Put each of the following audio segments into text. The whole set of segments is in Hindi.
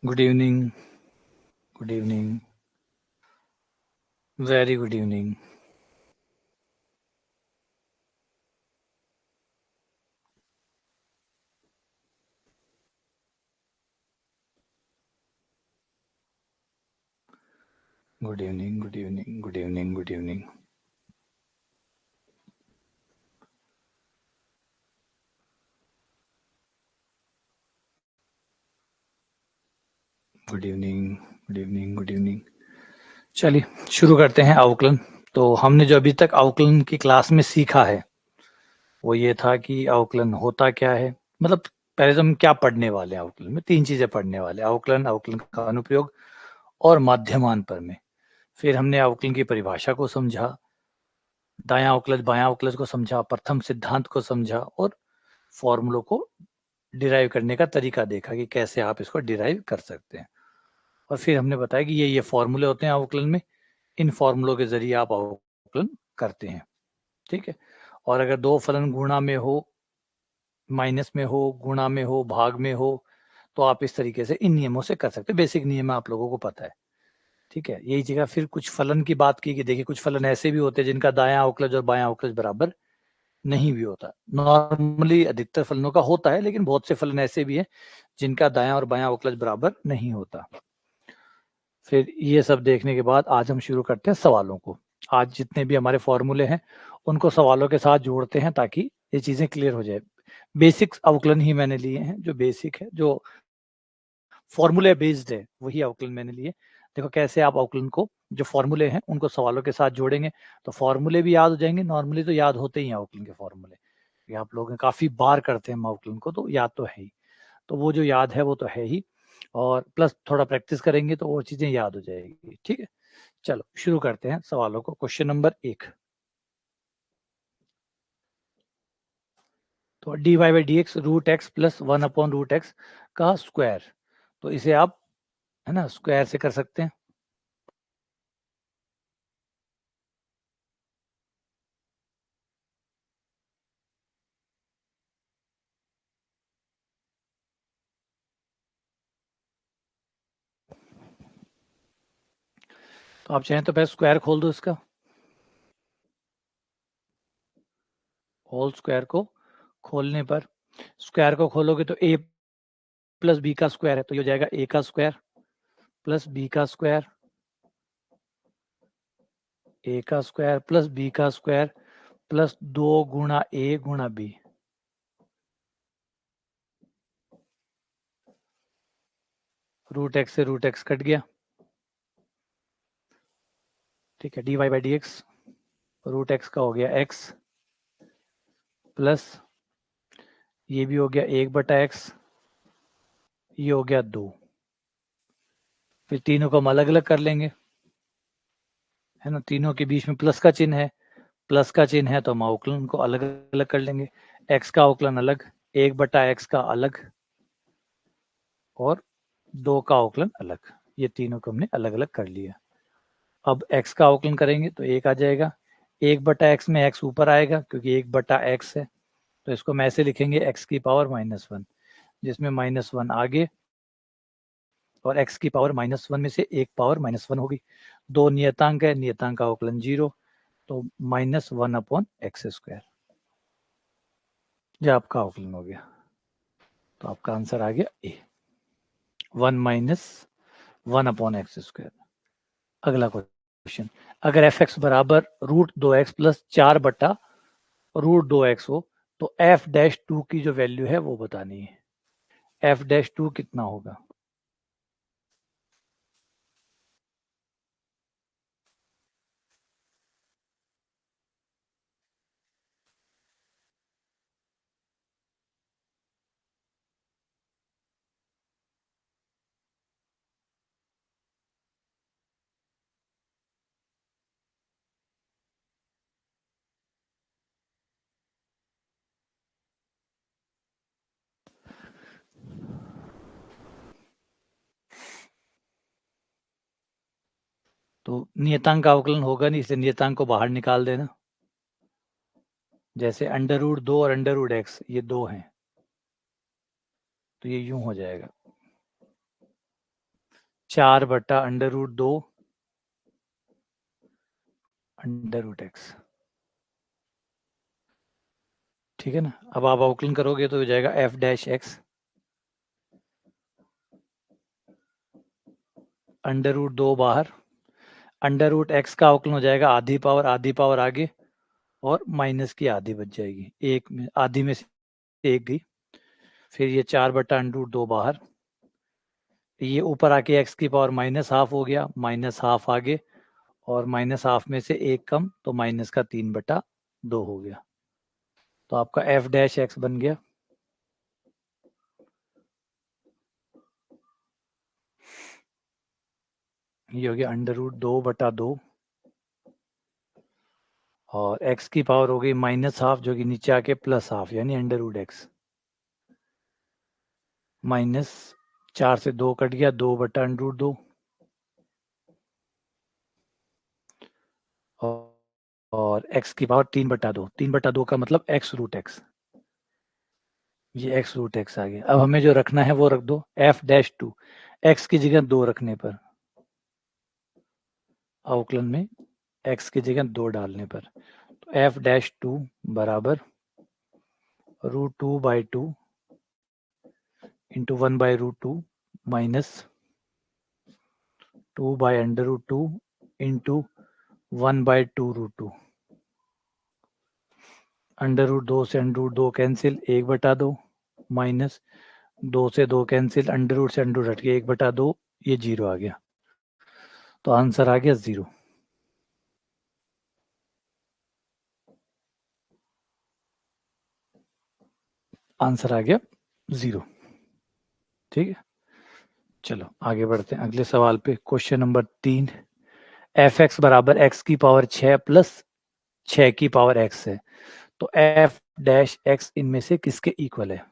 Good evening. Good evening. Very good evening. Good evening. Good evening. Good evening. Good evening. Good evening. Good evening. Good evening. चलिए शुरू करते हैं अवकलन. तो हमने जो अभी तक अवकलन की क्लास में सीखा है वो ये था कि अवकलन होता क्या है. मतलब पहले तो हम क्या पढ़ने वाले हैं. अवकलन में तीन चीजें पढ़ने वाले हैं: अवकलन, अवकलन का अनुप्रयोग और माध्यमांतर में. फिर हमने अवकलन की परिभाषा को समझा, दायां अवकलज बायां अवकलज को समझा, प्रथम सिद्धांत को समझा और फॉर्मूलों को डिराइव करने का तरीका देखा कि कैसे आप इसको डिराइव कर सकते हैं. और फिर हमने बताया कि ये फॉर्मूले होते हैं अवकलन में. इन फॉर्मूलों के जरिए आप अवकलन करते हैं. ठीक है. और अगर दो फलन गुणा में हो, माइनस में हो, गुणा में हो, भाग में हो, तो आप इस तरीके से इन नियमों से कर सकते हैं. बेसिक नियम आप लोगों को पता है. ठीक है. यही जगह फिर कुछ फलन की बात की कि देखिए कुछ फलन ऐसे भी होते हैं जिनका दायां अवकलज और बायां अवकलज बराबर नहीं भी होता. नॉर्मली अधिकतर फलनों का होता है, लेकिन बहुत से फलन ऐसे भी हैं जिनका दायां और बायां अवकलज बराबर नहीं होता. फिर ये सब देखने के बाद आज हम शुरू करते हैं सवालों को. आज जितने भी हमारे फॉर्मूले हैं उनको सवालों के साथ जोड़ते हैं ताकि ये चीजें क्लियर हो जाए. बेसिक अवकलन ही मैंने लिए हैं, जो बेसिक है, जो फॉर्मूले बेस्ड है, वही अवकलन मैंने लिए. देखो कैसे आप अवकलन को, जो फॉर्मूले हैं उनको सवालों के साथ जोड़ेंगे तो फॉर्मूले भी याद हो जाएंगे. नॉर्मली तो याद होते ही हैं अवकलन के फॉर्मूले. ये आप लोग काफी बार करते हैं अवकलन को, तो याद तो है ही. तो वो जो याद है वो तो है ही, और प्लस थोड़ा प्रैक्टिस करेंगे तो वो चीजें याद हो जाएगी. ठीक है. चलो शुरू करते हैं सवालों को. Question number 1. तो D Y by D X root X plus 1/√x का स्क्वायर. तो इसे आप, है ना, स्क्वायर से कर सकते हैं. तो आप चाहें तो पहले स्क्वायर खोल दो इसका. होल स्क्वायर को खोलने पर, स्क्वायर को खोलोगे तो a प्लस बी का स्क्वायर है, तो ये हो जाएगा a का स्क्वायर प्लस b का स्क्वायर, a का स्क्वायर प्लस b का स्क्वायर प्लस 2 गुणा a गुणा b. रूट एक्स से रूट एक्स कट गया. ठीक है. D Y by D X root X का हो गया x प्लस ये भी हो गया 1/x, ये हो गया 2. फिर तीनों को हम अलग अलग कर लेंगे, है ना. तीनों के बीच में प्लस का चिन्ह है, प्लस का चिन्ह है तो हम अवकलन को अलग अलग कर लेंगे. x का अवकलन अलग, 1/x का अलग और 2 का अवकलन अलग. ये तीनों को हमने अलग अलग कर लिया. अब x का अवकलन करेंगे तो 1 आ जाएगा. 1/x में x ऊपर आएगा क्योंकि 1/x है, तो इसको हम ऐसे लिखेंगे x की पावर -1, जिसमें -1 आगे और x की पावर -1 में से एक पावर -1 होगी. दो नियतांक है, नियतांक का अवकलन 0, तो -1/x². ये आपका अवकलन हो गया. तो आपका आंसर आ गया ए, 1 - 1/x². अगला क्वेश्चन. अगर f(x) बराबर √2x प्लस 4/√2x हो तो f'2 की जो वैल्यू है वो बतानी है. f'2 कितना होगा? तो नियतांक का अवकलन होगा नहीं, इसलिए नियतांक को बाहर निकाल देना. जैसे √2 और √x ये 2 हैं, तो ये यूं हो जाएगा. 4/√2 √x। ठीक है ना। अब आप अवकलन करोगे तो हो जाएगा f-x √2 बाहर, √x का अवकलन हो जाएगा आधी पावर आगे और माइनस की आधी बच जाएगी, एक में आधी में से एक गई। फिर ये 4/√2 बाहर, ये ऊपर आके x की पावर -½ हो गया, -½ आगे और -½ में से एक कम, तो माइनस का 3/2 हो गया। तो आपका f-x बन गया। ये हो गया √2/2 और x की पावर हो गई -½ जो कि नीचे आके +½ यानी √x। -4 से 2 कट गया, 2/√2 और x की पावर 3/2। 3/2 का मतलब x√x, ये x√x आ गया। अब हमें जो रखना है वो रख दो, f-2 x की जगह 2 रखने पर, अवकलन में x की जगह 2 डालने पर, तो f-2 बराबर √2/2 इंटू 1/√2 माइनस 2/√2 इंटू 1/2√2। √2 से √2 कैंसिल, 1/2 माइनस 2 से 2 कैंसिल, √ से √ हट के 1/2, ये 0 आ गया। तो आंसर आ गया 0। आंसर आ गया 0। ठीक है, चलो आगे बढ़ते हैं अगले सवाल पे। क्वेश्चन नंबर 3, f(x) बराबर x की पावर 6 प्लस 6 की पावर x है, तो f-x इनमें से किसके इक्वल है?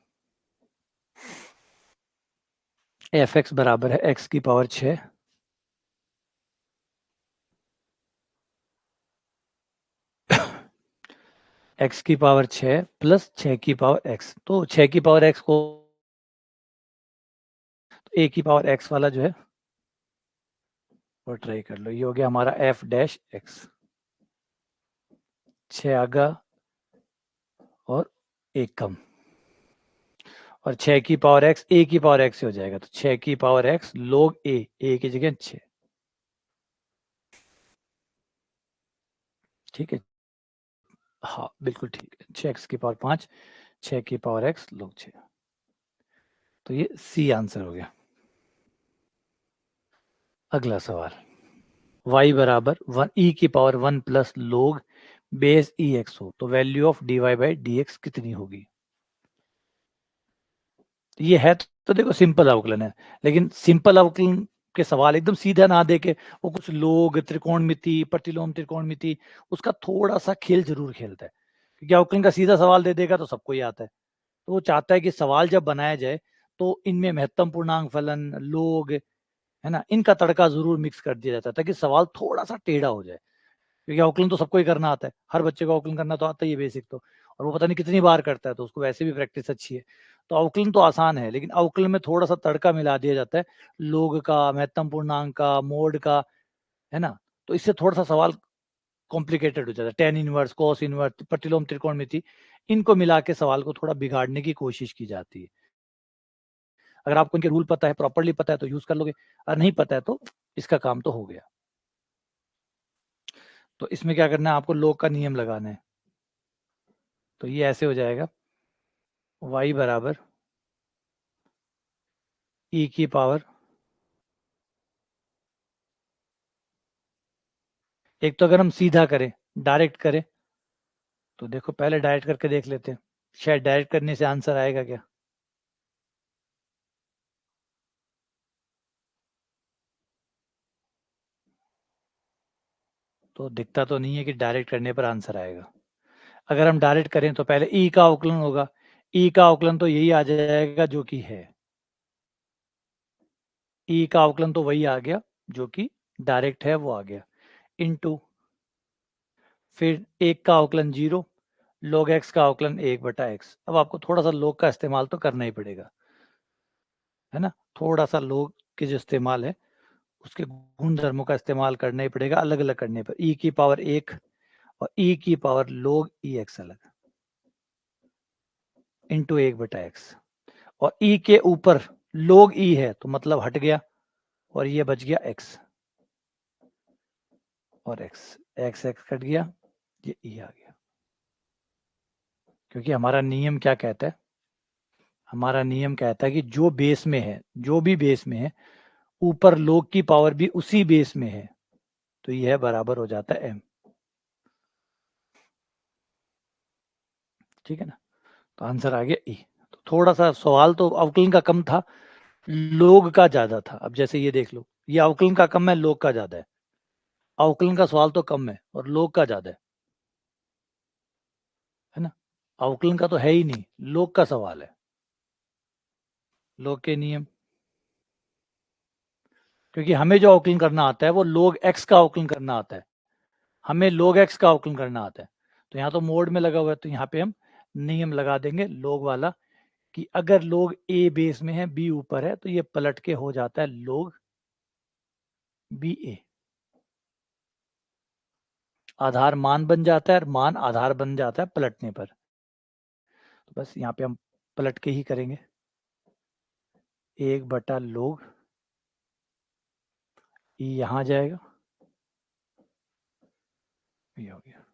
f(x) बराबर है x की पावर 6 x की पावर 6 प्लस 6 की पावर x, तो 6 की पावर x को तो a की पावर x वाला जो है वो ट्राई कर लो। ये हो गया हमारा f-x, 6 आगा और 1 कम, और 6 की पावर x a की पावर x से हो जाएगा, तो 6 की पावर x log a की जगह 6। ठीक है, हाँ बिल्कुल ठीक है, 6x की पावर 5, 6 की पावर x log 6। तो ये सी आंसर हो गया। अगला सवाल, y बराबर 1 e की power 1 plus log base ex हो, तो वैल्यू ऑफ dy/dx कितनी होगी? ये है तो देखो सिंपल अवकलन है, लेकिन सिंपल अवकलन के सवाल एकदम सीधा ना दे के वो कुछ लोग त्रिकोणमिति, प्रतिलोम त्रिकोणमिति, उसका थोड़ा सा खेल जरूर खेलता है, क्योंकि अवकलन का सीधा सवाल दे देगा तो सबको ही आता है। तो वो चाहता है कि सवाल जब बनाया जाए तो इनमें महत्तम पूर्णांक फलन, लोग, है ना, इनका तड़का जरूर मिक्स कर दिया जाता है ताकि सवाल थोड़ा सा टेढ़ा हो जाए, क्योंकि अवकलन तो सबको ही करना आता है, हर बच्चे को अवकलन करना तो आता ही है बेसिक तो, और वो पता नहीं कितनी बार करता है, तो उसको वैसे भी प्रैक्टिस अच्छी है। तो अवकलन तो आसान है, लेकिन अवकलन में थोड़ा सा तड़का मिला दिया जाता है लोग का, महत्तम पूर्णांक का, मोड का, है ना, तो इससे थोड़ा सा सवाल कॉम्प्लिकेटेड हो जाता है। टेन इनवर्स, कॉस इनवर्स, प्रतिलोम त्रिकोणमिति, इनको मिला के सवाल को थोड़ा बिगाड़ने की कोशिश की जाती है। अगर आपको इनके रूल पता है, प्रॉपरली पता है तो यूज कर लोगे, और नहीं पता है तो इसका काम तो हो गया। तो इसमें क्या करना है, आपको लोग का नियम लगाना है। तो ये ऐसे हो जाएगा, y बराबर e की पावर, एक तो अगर हम सीधा करें, डायरेक्ट करें, तो देखो पहले डायरेक्ट करके देख लेते हैं, शायद डायरेक्ट करने से आंसर आएगा क्या। तो दिखता तो नहीं है कि डायरेक्ट करने पर आंसर आएगा। अगर हम डायरेक्ट करें तो पहले ई का अवकलन होगा, ई का अवकलन तो यही आ जाएगा जो कि है, ई का अवकलन तो वही आ गया जो कि डायरेक्ट है, वो आ गया, इनटू फिर एक का अवकलन 0, log x का अवकलन 1/x। अब आपको थोड़ा सा log का इस्तेमाल तो करना ही पड़ेगा, है ना, थोड़ा सा log के जो इस्तेमाल है उसके गुण धर्मों का इस्तेमाल करना ही पड़ेगा अलग अलग करने पर। e की पावर 1 और e की पावर log ex अलग इंटू 1/x, और e के ऊपर log e है तो मतलब हट गया और ये बच गया x, और x कट गया, ये e आ गया। क्योंकि हमारा नियम क्या कहता है, हमारा नियम कहता है कि जो बेस में है, जो भी बेस में है, ऊपर log की पावर भी उसी बेस में है, तो यह बराबर हो जाता है m। ठीक है ना, तो आंसर आ गया e। तो थोड़ा सा सवाल तो अवकलन का कम था, लोग का ज्यादा था। अब जैसे ये देख लो, ये अवकलन का कम है, लोग का ज्यादा है। अवकलन का सवाल तो कम है और लोग का ज्यादा है ना। अवकलन का तो है ही नहीं, लोग का सवाल है। लोग के नियम, क्योंकि हमें जो अवकलन करना आता है वो लोग एक्स का अवकलन करना आता है, हमें लोग एक्स का अवकलन करना आता है। तो यहाँ तो मोड में लगा हुआ है, तो यहाँ पे हम नियम लगा देंगे लोग वाला, कि अगर लोग ए बेस में है, बी ऊपर है, तो ये पलट के हो जाता है लोग बी ए। आधार मान बन जाता है और मान आधार बन जाता है पलटने पर। तो बस यहाँ पे हम पलट के ही करेंगे, 1 बटा लोग ई यहाँ जाएगा, ये हो गया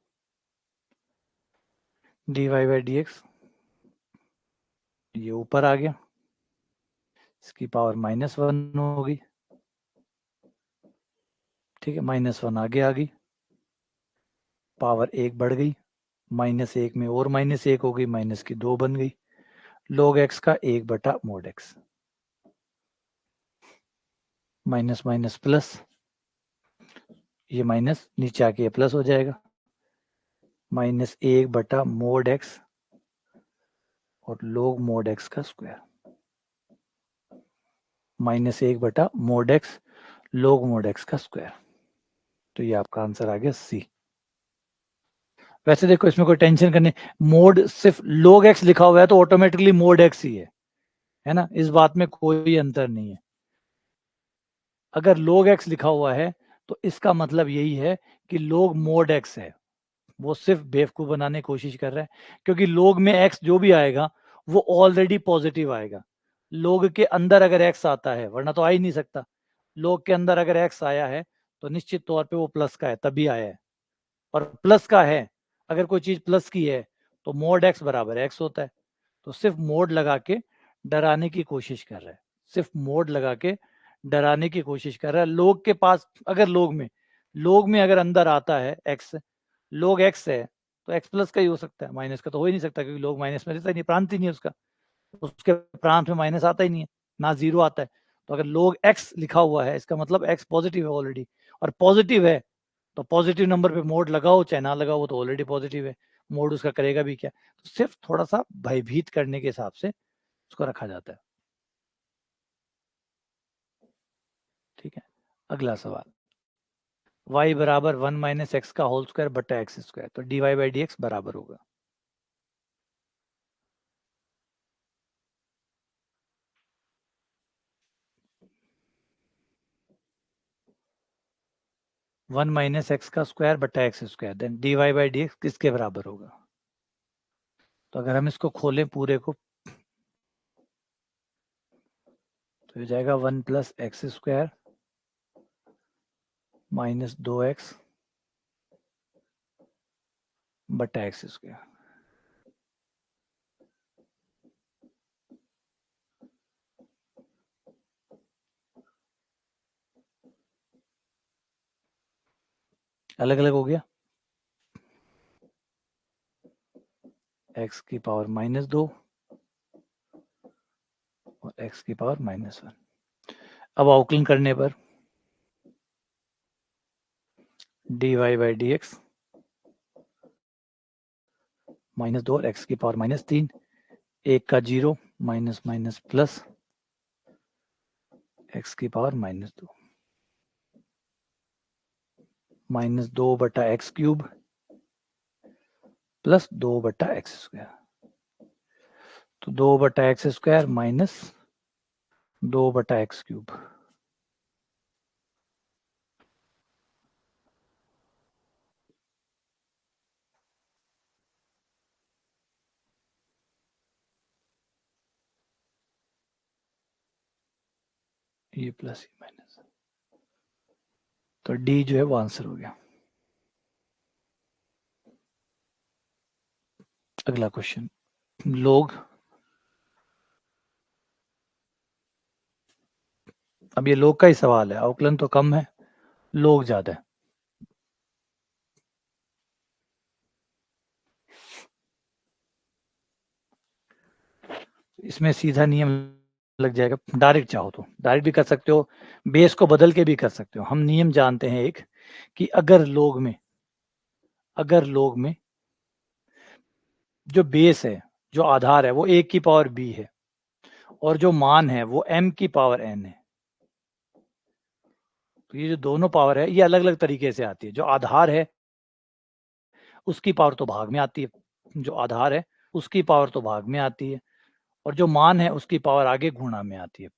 dy बाई डी एक्स, ये ऊपर आ गया, इसकी पावर -1 होगी। ठीक है, -1 आगे आ गई, पावर 1 बढ़ गई, -1 में और -1 हो गई, माइनस की 2 बन गई, log x का 1/mod x, minus minus plus, ये माइनस नीचे आके ये प्लस हो जाएगा, -1/mod x और log mod x का square, -1/mod x log mod x का स्क्वायर। तो ये आपका आंसर आ गया सी। वैसे देखो, इसमें कोई टेंशन करने, मोड सिर्फ log x लिखा हुआ है तो ऑटोमेटिकली mod x ही है ना, इस बात में कोई अंतर नहीं है। अगर log x लिखा हुआ है तो इसका मतलब यही है कि log mod x है। वो सिर्फ बेवकूफ बनाने की कोशिश कर रहा है, क्योंकि log में x जो भी आएगा वो ऑलरेडी पॉजिटिव आएगा। log के अंदर अगर x आता है, वरना तो आ ही नहीं सकता, log के अंदर अगर x आया है तो निश्चित तौर पे वो प्लस का है, तभी आया है। और प्लस का है, अगर कोई चीज प्लस की है तो मोड x बराबर x होता है। तो सिर्फ मोड लगा के डराने की कोशिश कर रहा है, सिर्फ मोड लगा के डराने की कोशिश कर रहा है। लोग के पास अगर लोग में अगर अंदर आता है x, लोग x है तो x प्लस का ही हो सकता है, माइनस का तो हो ही नहीं सकता, क्योंकि लोग माइनस में रहता ही नहीं, प्रांत ही नहीं है उसका, उसके प्रांत में माइनस आता ही नहीं है, ना जीरो आता है। तो अगर लोग x लिखा हुआ है, इसका मतलब x पॉजिटिव है ऑलरेडी, और पॉजिटिव है तो पॉजिटिव नंबर पे मोड लगाओ चाहे ना लगाओ, वो तो ऑलरेडी पॉजिटिव है, मोड उसका करेगा भी क्या। तो सिर्फ थोड़ा सा भयभीत करने के हिसाब से उसको रखा जाता है। ठीक है, अगला सवाल, y बराबर 1 - x का होल स्क्वायर बटा एक्स स्क्वायर, तो dy बाई डी एक्स बराबर होगा 1 - x का स्क्वायर बटा X square, then dy by D X किसके बराबर होगा। तो अगर हम इसको खोलें पूरे को, तो हो जाएगा 1 + x स्क्वायर -2x बटा एक्स स्क्वायर। अलग अलग हो गया, x की पावर -2 और x की पावर -1। अब अवकलन करने पर dy बाई डी एक्स -2 और x की पावर -3, एक का 0, माइनस माइनस प्लस x की पावर -2, -2 बटा एक्स क्यूब प्लस 2 बटा एक्स स्क्वायर। तो 2 बटा एक्स स्क्वायर -2 बटा एक्स क्यूब, ये प्लस ये माइनस, तो डी जो है वो आंसर हो गया। अगला क्वेश्चन, लोग, अब ये लोग का ही सवाल है, अवकलन तो कम है, लोग ज्यादा है। इसमें सीधा नियम लग जाएगा, डायरेक्ट चाहो तो डायरेक्ट भी कर सकते हो, बेस को बदल के भी कर सकते हो। हम नियम जानते हैं एक, कि अगर लोग में जो बेस है, जो आधार है, वो a की पावर b है, और जो मान है वो m की पावर n है, तो ये जो दोनों पावर है ये अलग अलग तरीके से आती है। जो आधार है उसकी पावर तो भाग में आती है, जो आधार है उसकी पावर तो भाग में आती है, और जो मान है उसकी पावर आगे गुणा में आती है।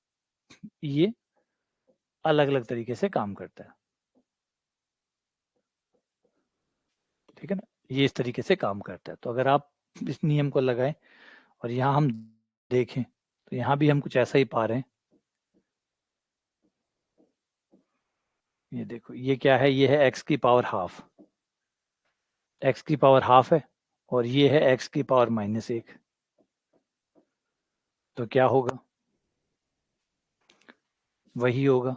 ये अलग अलग तरीके से काम करता है, ठीक है ना, ये इस तरीके से काम करता है। तो अगर आप इस नियम को लगाएं और यहाँ हम देखें तो यहाँ भी हम कुछ ऐसा ही पा रहे हैं। ये देखो, ये क्या है, ये है x की पावर हाफ, x की पावर हाफ है, और ये है x की पावर -1, तो क्या होगा, वही होगा।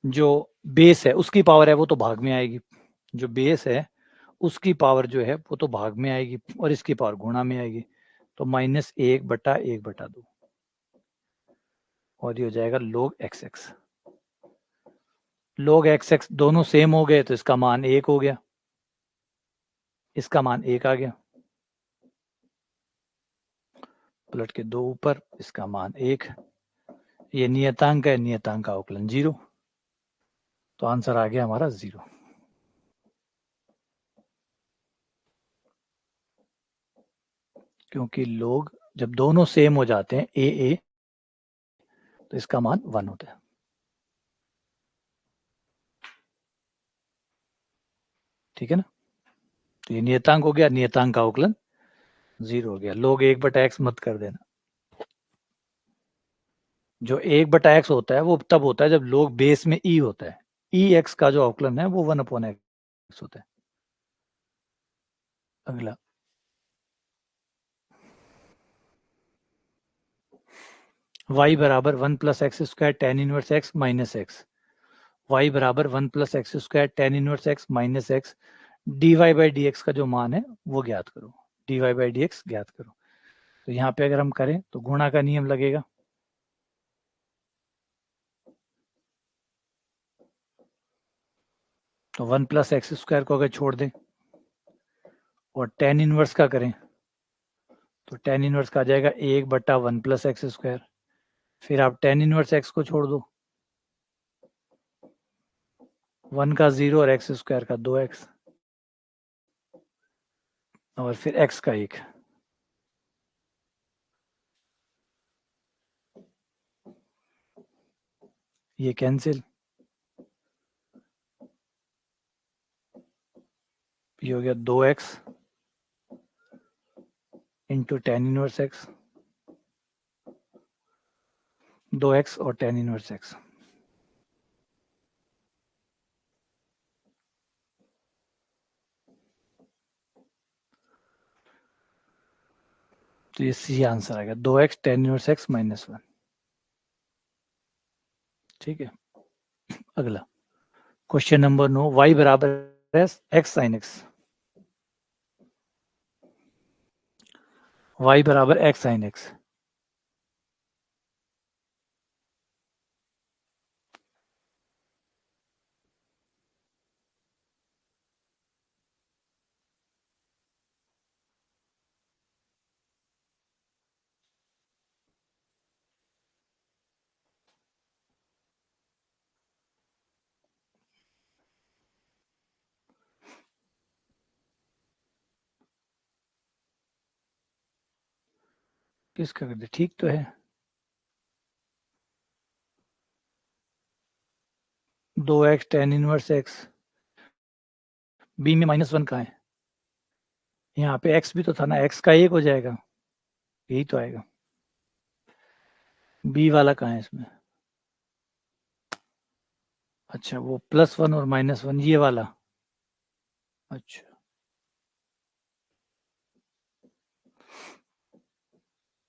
जो बेस है उसकी पावर है वो तो भाग में आएगी, जो बेस है उसकी पावर जो है वो तो भाग में आएगी, और इसकी पावर गुणा में आएगी, तो -1/1/2, और ये हो जाएगा log xx। log xx दोनों सेम हो गए तो इसका मान 1 हो गया, इसका मान 1 आ गया, पलट के 2 ऊपर, इसका मान 1, ये नियतांक है, नियतांक का अवकलन 0, तो आंसर आ गया हमारा 0। क्योंकि लोग जब दोनों सेम हो जाते हैं a तो इसका मान 1 होता है। ठीक है ना, तो ये नियतांक हो गया, नियतांक का अवकलन 0 हो गया। log 1/x मत कर देना, जो 1/x होता है वो तब होता है जब log बेस में e होता है, ex का जो अवकलन है वो 1/x होता है। अगला, y बराबर 1 + x² tan inverse x minus x, y बराबर 1 + x² tan inverse x minus x, dy/dx का जो मान है वो ज्ञात करो, dy/dx ज्ञात करो। तो यहाँ पे अगर हम करें तो गुणा का नियम लगेगा, तो 1 + x² को अगर छोड़ दें और tan इनवर्स का करें तो tan इनवर्स का आ जाएगा 1/1 + x², फिर आप tan इनवर्स x को छोड़ दो, 1 का 0 और x² का 2x, और फिर x का 1, ये कैंसिल, ये हो गया 2x into tan inverse x, 2x और tan इनवर्स x। तो ये सी आंसर आ गया, 2x tan इनवर्स x -1। ठीक है, अगला क्वेश्चन नंबर 9, y बराबर है x sin x, y बराबर x sin x, किसका कर दे, ठीक तो है, 2x tan inverse x, b में -1 कहाँ है, यहाँ पे x भी तो था ना, x का 1 हो जाएगा, यही तो आएगा। बी वाला कहाँ है इसमें? अच्छा, वो +1 और -1 ये वाला। अच्छा,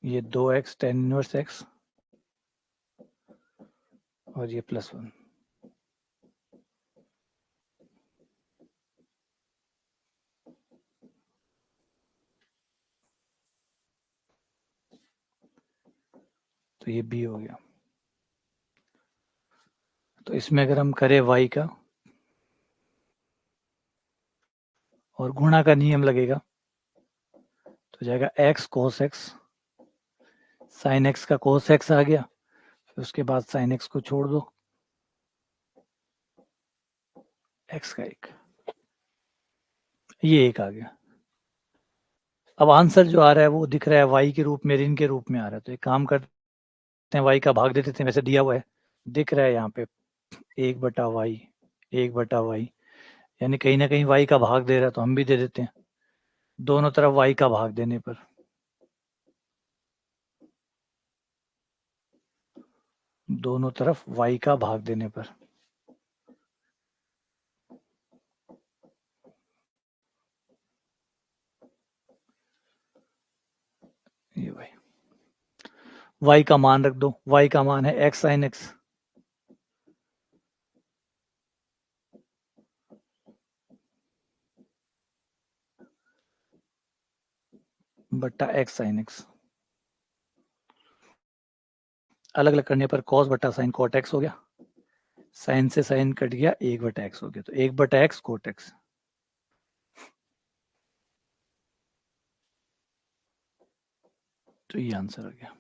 ये 2x tan इनवर्स x और ये +1। तो ये b हो गया। तो इसमें अगर हम करें y का और गुणा का नियम लगेगा तो जाएगा x cos x, sin x का cos x आ गया, फिर उसके बाद sin x को छोड़ दो, x का 1, ये 1 आ गया। अब आंसर जो आ रहा है वो दिख रहा है y के रूप में, ऋण के रूप में आ रहा है। तो एक काम करते हैं, y का भाग दे देते हैं, वैसे दिया हुआ है, दिख रहा है यहाँ पे 1/y, 1/y, यानी कहीं ना कहीं y का भाग दे रहा है, तो हम भी दे देते हैं दोनों तरफ y का भाग देने पर। दोनों तरफ y का भाग देने पर ये y का मान रख दो, y का मान है x sin x बट्टा x sin x। अलग अलग करने पर cos बट्टा sin cot x हो गया, sin से sin कट गया, 1/x हो गया, तो 1/x cot x। तो ये आंसर आ गया।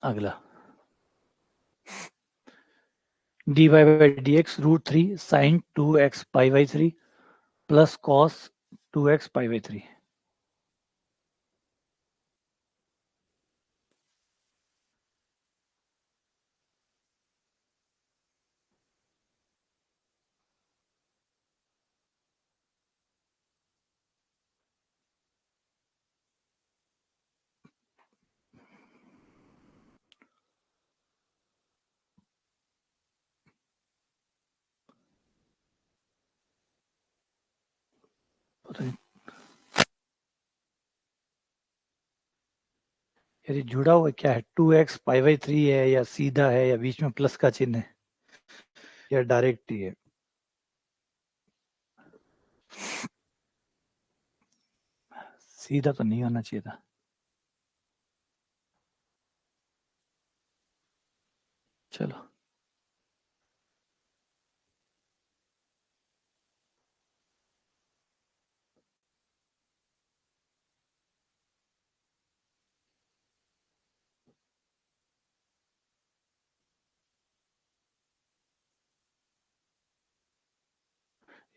अगला dy/dx √3 sin 2x π/3 plus cos 2x π/3। यदि जुड़ा हुआ क्या है, 2x π/3 है या सीधा है या बीच में प्लस का चिन्ह है या डायरेक्ट ही है? सीधा तो नहीं होना चाहिए था। चलो,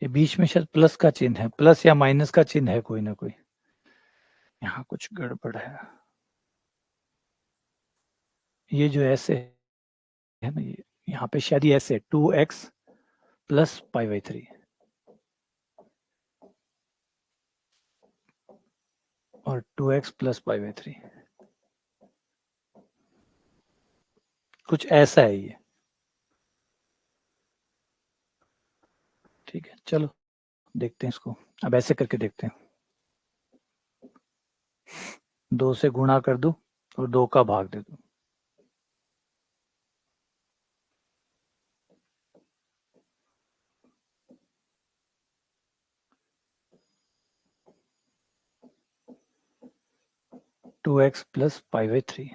ये बीच में शायद प्लस का चिन्ह है, प्लस या माइनस का चिन्ह है कोई ना कोई, यहाँ कुछ गड़बड़ है। ये जो ऐसे है ना, ये यहाँ पे शायद ये ऐसे 2x प्लस π/3 और 2x प्लस π/3, कुछ ऐसा है ये। ठीक है, चलो देखते हैं इसको। अब ऐसे करके देखते हैं, 2 से गुणा कर दो और 2 का भाग दे दो। Two x plus π/3।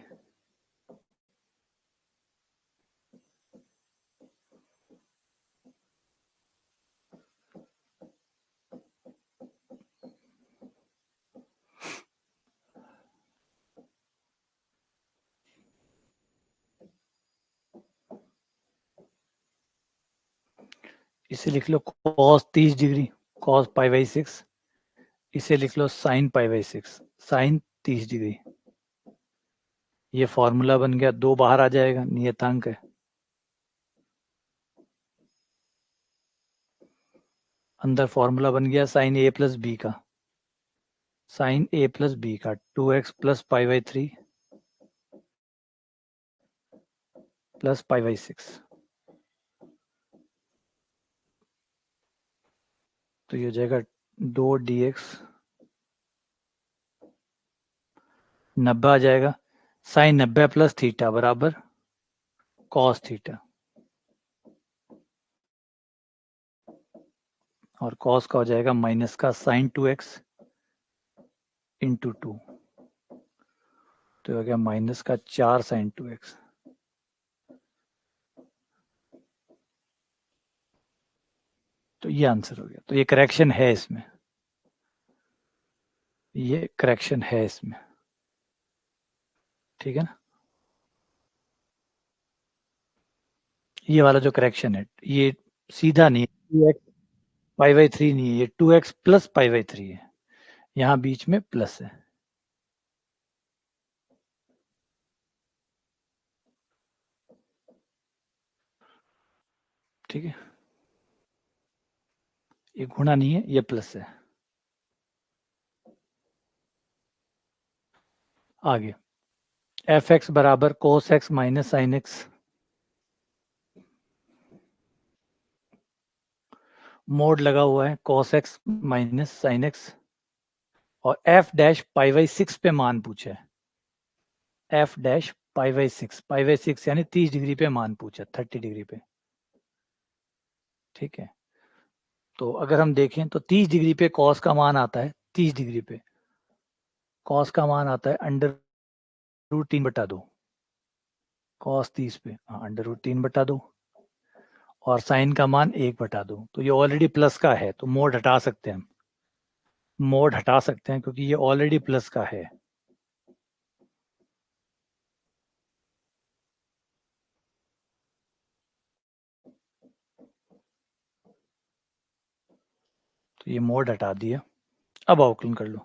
इसे लिख लो cos 30 डिग्री, cos π/6। इसे लिख लो sin π/6, sin 30 डिग्री। ये फॉर्मूला बन गया, 2 बाहर आ जाएगा, नियतांक है। अंदर फॉर्मूला बन गया sin a प्लस बी का। साइन ए प्लस बी का 2x plus pi by 3 plus pi by 6, तो ये हो जाएगा 2 dx 90 आ जाएगा। साइन 90 प्लस थीटा बराबर कॉस थीटा, और कॉस का हो जाएगा माइनस का साइन 2x इंटू 2, तो हो गया माइनस का 4 साइन 2x। तो ये आंसर हो गया। तो ये करेक्शन है इसमें, ये करेक्शन है इसमें, ठीक है ना। ये वाला जो करेक्शन है ये सीधा नहीं है, 2x पाई बाई 3 नहीं है, ये 2x प्लस पाई बाई 3 है, यहाँ बीच में प्लस है, ठीक है। ये गुणा नहीं है, ये प्लस है। आगे एफ एक्स बराबर cos x minus sine x, mode लगा हुआ है cos x minus sine x, और f डैश पाई बाई 6 पे मान पूछा है, f dash pi by 6, pi by 6 यानी 30 डिग्री पे मान पूछा, 30 डिग्री पे, ठीक है। तो अगर हम देखें तो 30 डिग्री पे cos का मान आता है, 30 डिग्री पे cos का मान आता है अंडर रूट 3/2, cos 30 पे हाँ अंडर रूट 3/2, और साइन का मान 1/2। तो ये ऑलरेडी प्लस का है, तो मोड हटा सकते हैं हम, मोड हटा सकते हैं क्योंकि ये ऑलरेडी प्लस का है। तो ये मोड हटा दिया। अब अवकलन कर लो।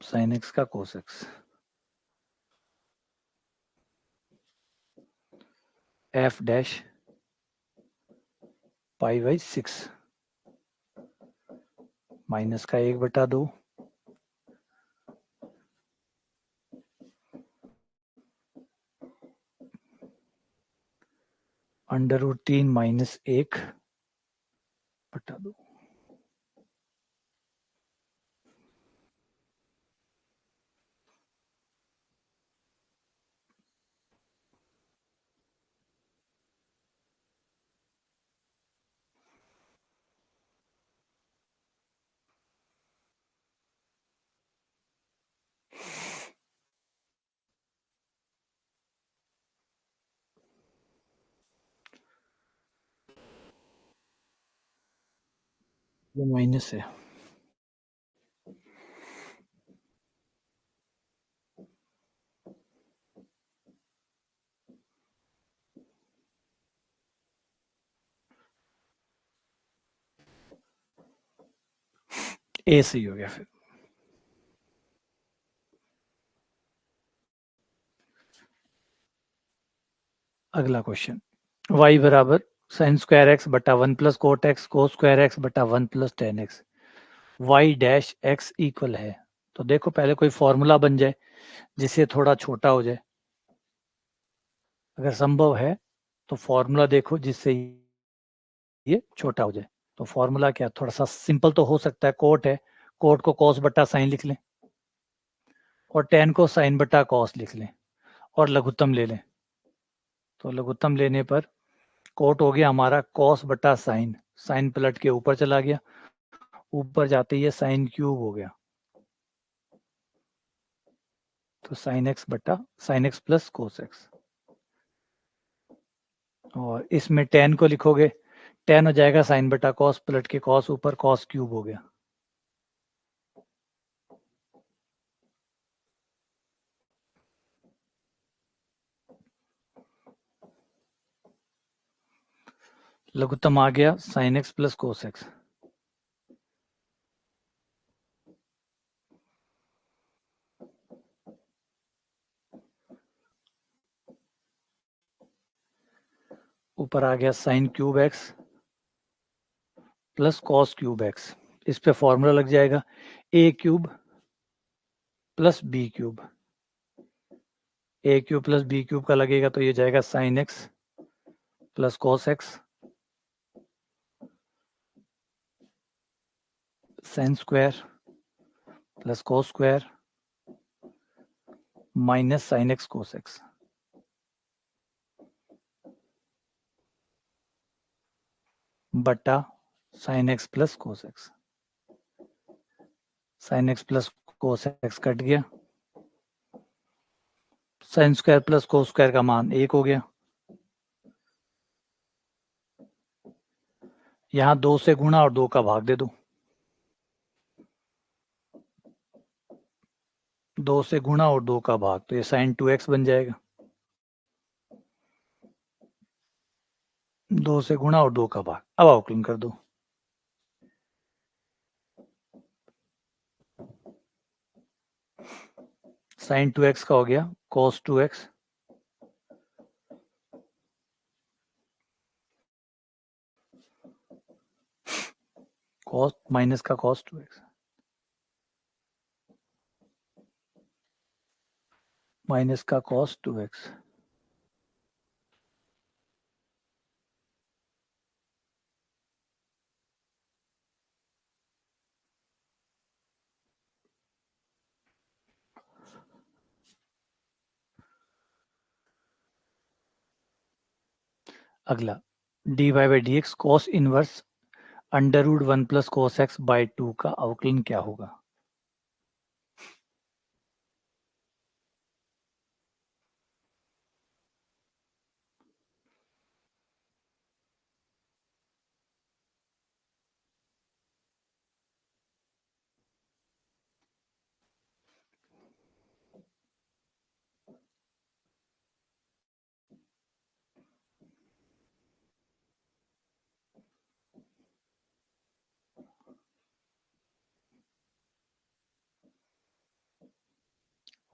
साइन एक्स का कोस x, f dash pi by 6 minus का 1/2 अंडर रूट 3 माइनस 1/2। ये माइनस है, ए सही हो गया। फिर अगला क्वेश्चन, y बराबर साइन स्क्वायर एक्स बटा 1 plus cot X cos square X बटा 1 plus tan X, Y dash X equal है। तो देखो पहले कोई फॉर्मूला बन जाए जिससे थोड़ा छोटा हो जाए, अगर संभव है तो फॉर्मूला देखो जिससे ये छोटा हो जाए। तो फॉर्मूला क्या, थोड़ा सा सिंपल तो हो सकता है, कोट है, कोट को कॉस बटा साइन लिख लें, और टेन को साइन बटा कॉस लिख लें, और लघुत्तम ले लें। तो लघुत्तम लेने पर कोट हो गया हमारा कॉस बटा साइन, साइन पलट के ऊपर चला गया, ऊपर जाते ही साइन क्यूब हो गया, तो sign x plus cos x, और इसमें टेन को लिखोगे, टेन हो जाएगा साइन बटा कॉस, पलट के कॉस ऊपर, कॉस क्यूब हो गया। लघुत्तम आ गया sine x plus cos x, ऊपर आ गया sine cube x plus cos cube x, इस पे फॉर्मूला लग जाएगा a cube plus b cube. A cube plus b cube का लगेगा तो ये जाएगा sine x plus cos x sine square plus cos square minus sine x cos x. बटा sine x plus cos x. Sine x plus cos x cut गया, sine square plus cos square का मान 1 हो गया। यहां 2 से गुणा और 2 का भाग दे दो। 2 से गुणा और 2 का भाग, तो ये साइन 2x बन जाएगा। 2 से गुणा और 2 का भाग। अब अवकलन कर दो। साइन 2x का हो गया cos 2x cos माइनस का cos 2x माइनस का cos 2x अगला dy by D X cos inverse under root 1 plus cos X by 2 का अवकलन क्या होगा?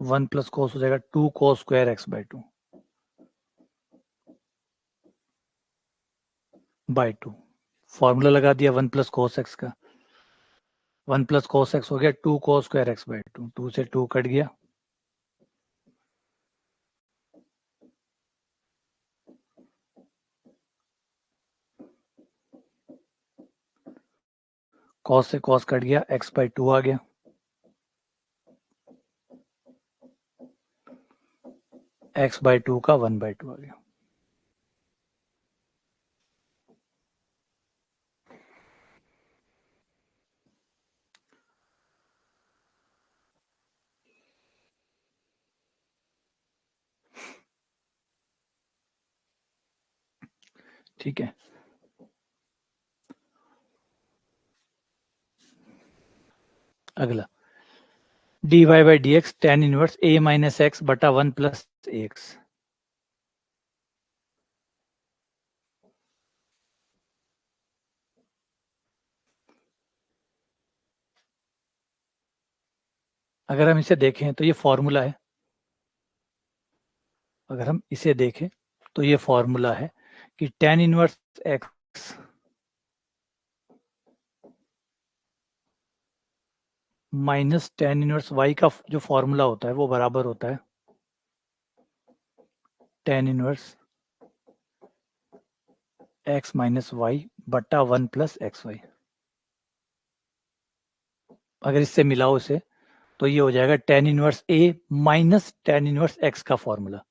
वन प्लस कोस हो जाएगा 2 कोस square x by 2 by 2। Formula लगा दिया 1 प्लस कोस एक्स का। 1 प्लस कोस एक्स हो गया 2 कोस स्क्वायर एक्स बाई 2। 2 से 2 कट गया, कॉस से कॉस कट गया, एक्स बाई 2 आ गया। एक्स बाई 2 का 1 बाई 2 आ गया। ठीक है, अगला D Y by D X tan inverse A minus X बटा 1 प्लस एक्स। अगर हम इसे देखें तो ये फॉर्मूला है। अगर हम इसे देखें तो ये फॉर्मूला है कि tan inverse X minus tan inverse Y का जो फॉर्मूला होता है वो बराबर होता है tan inverse X minus Y बटा 1 प्लस एक्स वाई। अगर इससे मिलाओ इसे तो ये हो जाएगा tan inverse A minus tan inverse X का फॉर्मूला।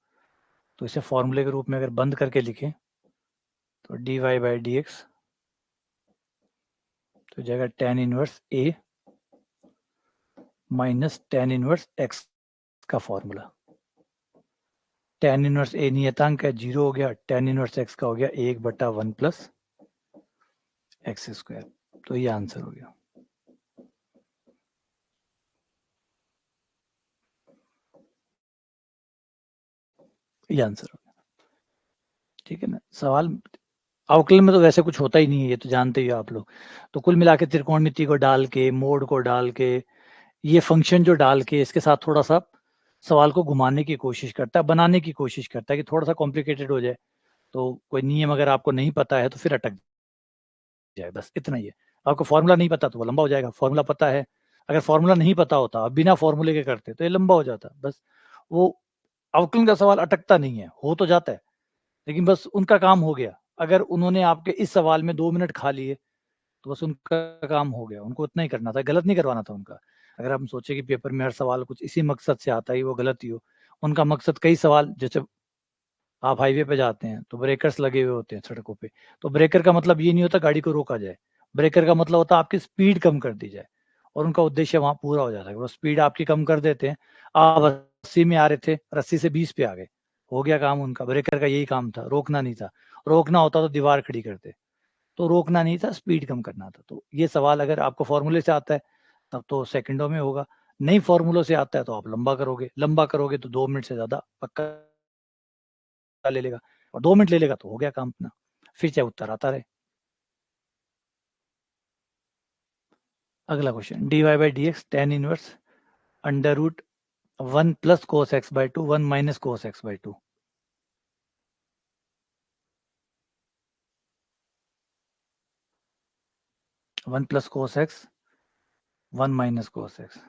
तो इसे फॉर्मूले के रूप में अगर बंद करके लिखें तो D Y by D X तो हो जाएगा tan inverse A minus tan inverse X का फॉर्मूला। टेन इनवर्स ए नियतांक है 0 हो गया, टेन इनवर्स एक्स का हो गया 1 बटा 1 प्लस एक्स स्क्वायर। तो ये आंसर हो गया। ये आंसर हो गया। ठीक है ना। सवाल अवकलन में तो वैसे कुछ होता ही नहीं है, ये तो जानते ही हो आप लोग। तो कुल मिला के त्रिकोणमिति को डाल के, मोड को डाल के, ये फंक्शन जो डाल के इसके साथ थोड़ा सा सवाल को घुमाने की कोशिश करता है, बनाने की कोशिश करता है कि थोड़ा सा कॉम्प्लिकेटेड हो जाए। तो कोई नियम अगर आपको नहीं पता है तो फिर अटक जाए, बस इतना ही है। आपको फॉर्मूला नहीं पता तो वो लंबा हो जाएगा, फॉर्मूला पता है, अगर फॉर्मूला नहीं पता होता, बिना फॉर्मूले के करते तो ये लंबा हो जाता। बस वो अवकलन का सवाल अटकता नहीं है, हो तो जाता है, लेकिन बस उनका काम हो गया। अगर उन्होंने आपके इस सवाल में 2 मिनट खा लिए, तो बस उनका काम हो गया, उनको उतना ही करना था, गलत नहीं करवाना था उनका। अगर हम सोचे कि पेपर में हर सवाल कुछ इसी मकसद से आता है, वो गलत ही हो। उनका मकसद कई सवाल, जैसे आप हाईवे पे जाते हैं तो ब्रेकर्स लगे हुए होते हैं सड़कों पे, तो ब्रेकर का मतलब ये नहीं होता गाड़ी को रोका जाए, ब्रेकर का मतलब होता है आपकी स्पीड कम कर दी जाए, और उनका उद्देश्य वहां पूरा हो जाता है। वो स्पीड आपकी कम कर देते हैं, आप 80 में आ रहे थे, 80 से 20 पे आ गए, हो गया काम उनका। ब्रेकर का यही काम था, रोकना नहीं था। रोकना होता तो दीवार खड़ी करते, तो रोकना नहीं था, स्पीड कम करना था। तो ये सवाल अगर आपको फॉर्मूले से आता है तब तो सेकंडों में होगा, नहीं फॉर्मूलों से आता है तो आप लंबा करोगे, लंबा करोगे तो 2 मिनट से ज्यादा पक्का ले लेगा, और 2 मिनट ले लेगा तो हो गया काम अपना, फिर चाहे उत्तर आता रहे। अगला question, dy by D X tan inverse under root 1 plus cos X by two 1 minus cos X by two. 1 plus cos X 1 minus cos X.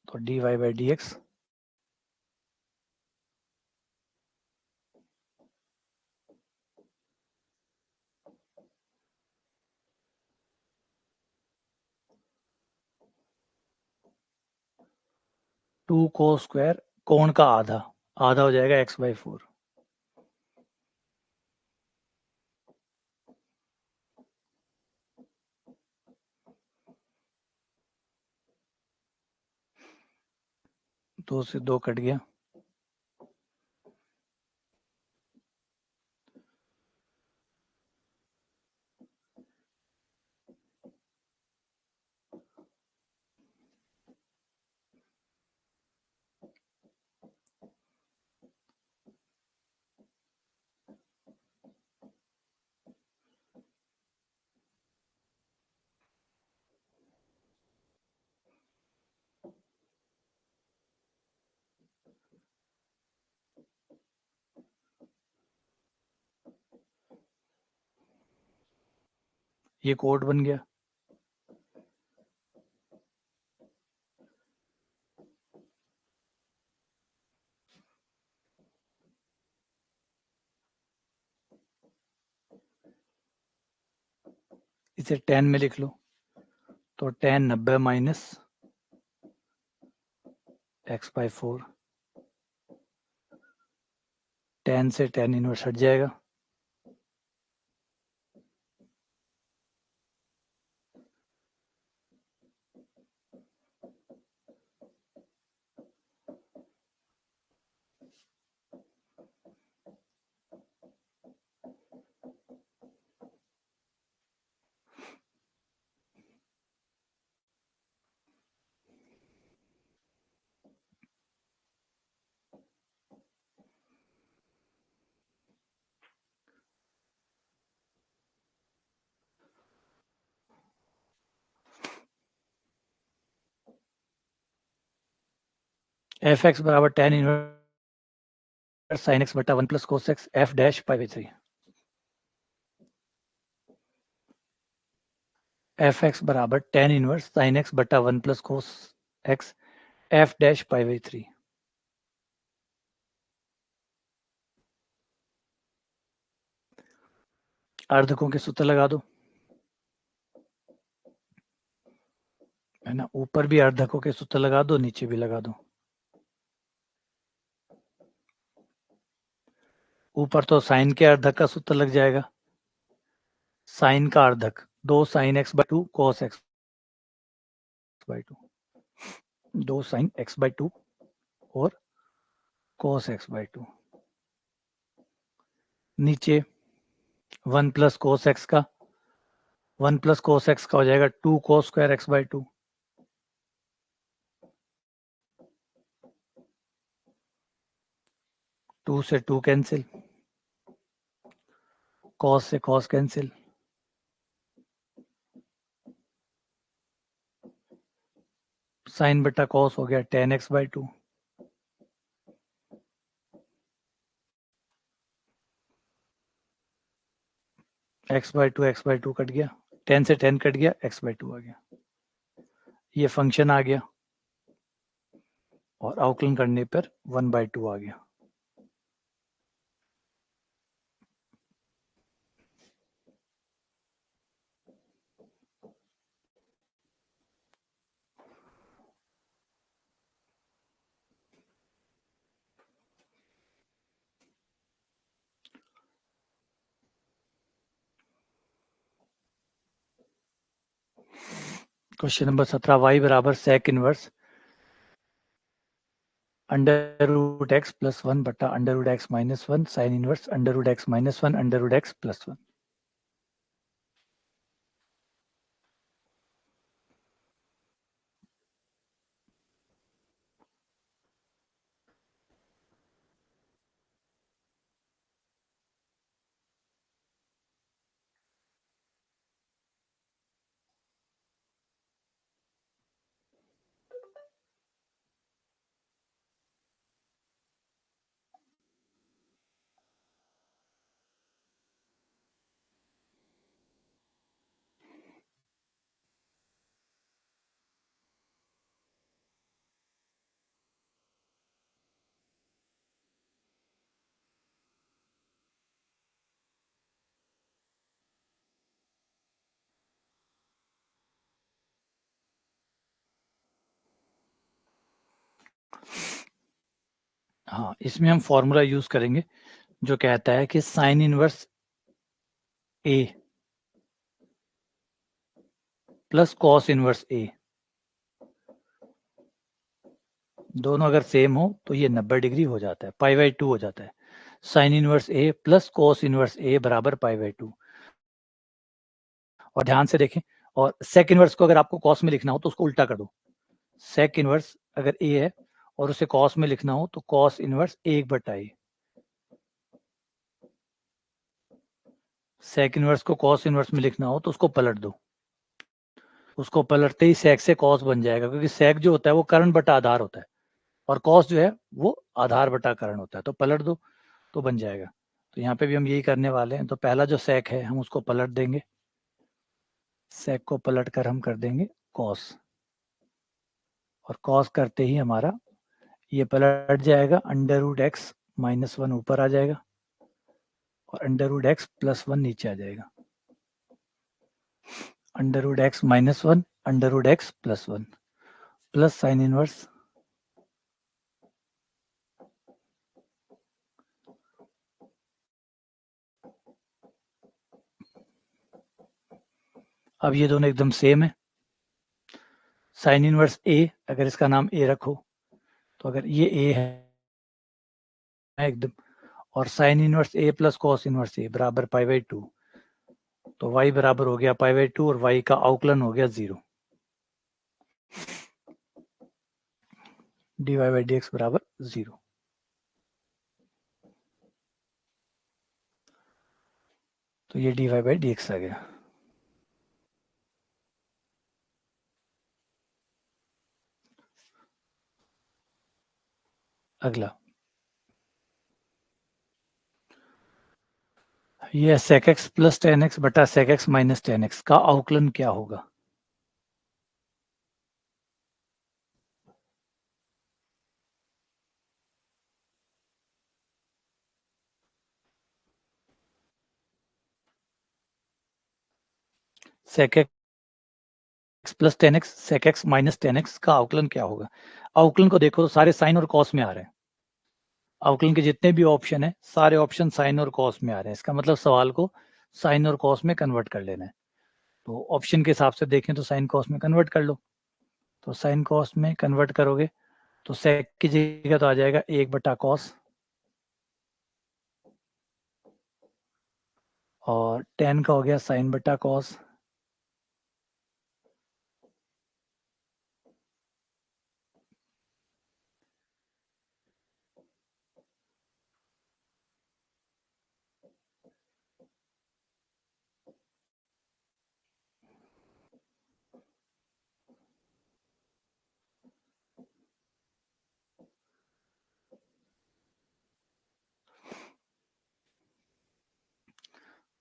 तो dy by D X two cos square, कोण का आधा, आधा हो जाएगा एक्स बाई फोर। दो से दो कट गया, ये कोड बन गया। इसे 10 में लिख लो, तो 10 90 माइनस एक्स बाई फोर, 10 से 10 इनवर्स हट जाएगा, एफ एक्स बराबर 10 इनवर्स साइन एक्स बटा 1 plus cos x f dash pi by three. F x बराबर 10 इनवर्स साइन एक्स बटा 1 plus cos x f dash pi by three. अर्धकों के सूत्र लगा दो, है ना, ऊपर भी अर्धकों के सूत्र लगा दो, नीचे भी लगा दो। ऊपर तो साइन के अर्धक का सूत्र लग जाएगा, साइन का अर्धक 2 sine x by to cos X by to, 2 sine x by to और कोस एक्स बाई टू। नीचे 1 प्लस कोस एक्स का, 1 प्लस कोस एक्स का हो जाएगा 2 कोस स्क्वायर एक्स बाई टू। 2 से 2 कैंसिल, कॉस से कॉस कैंसिल, साइन बटा कॉस हो गया tan x/2। x/2 कट गया, 10 से 10 कट गया, x/2 आ गया। ये फंक्शन आ गया और अवकलन करने पर 1/2 आ गया। क्वेश्चन नंबर 17, y बराबर sec इनवर्स √x + 1 बटा √x - 1 sin inverse √x - 1 √x + 1। हाँ, इसमें हम फॉर्मूला यूज करेंगे जो कहता है कि sine inverse a plus cos inverse a, दोनों अगर सेम हो तो ये 90 डिग्री हो जाता है, π/2 हो जाता है। Sine inverse a plus cos inverse a बराबर π/2। और ध्यान से देखें, और सेक इनवर्स को अगर आपको कॉस में लिखना हो तो उसको उल्टा कर दो। सेक इनवर्स अगर a है और उसे कॉस में लिखना हो तो cos inverse 1/a। Sec inverse को कॉस इनवर्स में लिखना हो तो उसको पलट दो। उसको पलटते ही सेक से कॉस बन जाएगा, क्योंकि सेक जो होता है वो कर्ण बटा आधार होता है और कॉस जो है वो आधार बटा कर्ण होता है। तो पलट दो तो बन जाएगा। तो यहाँ पे भी हम यही करने वाले हैं। तो पहला जो सेक है हम उसको पलट देंगे, सेक को पलट कर हम कर देंगे कॉस, और कॉस करते ही हमारा ये पलट जाएगा, √x - 1 ऊपर आ जाएगा और √x + 1 नीचे आ जाएगा। √x - 1 √x + 1 plus sine inverse अब ये दोनों एकदम सेम है। साइन इनवर्स a, अगर इसका नाम a रखो तो अगर ये a है एकदम, और sine inverse a plus cos inverse a बराबर π/2, तो y बराबर हो गया π/2 और y का अवकलन हो गया 0। dy/dx बराबर 0। तो ये dy/dx आ गया। अगला ये sec x + tan x बटा sec x - tan x का अवकलन क्या होगा? sec x + tan x sec x - tan x का अवकलन क्या होगा? अवकलन को देखो तो सारे साइन और कॉस में आ रहे हैं। अवकलन के जितने भी ऑप्शन है सारे ऑप्शन साइन और कॉस में आ रहे हैं। इसका मतलब सवाल को साइन और कॉस में कन्वर्ट कर लेना है। तो ऑप्शन के हिसाब से देखें तो साइन कॉस में कन्वर्ट कर लो। तो साइन कॉस में कन्वर्ट करोगे तो सेक की जगह तो आ जाएगा 1/cos, और tan का हो गया sin/cos,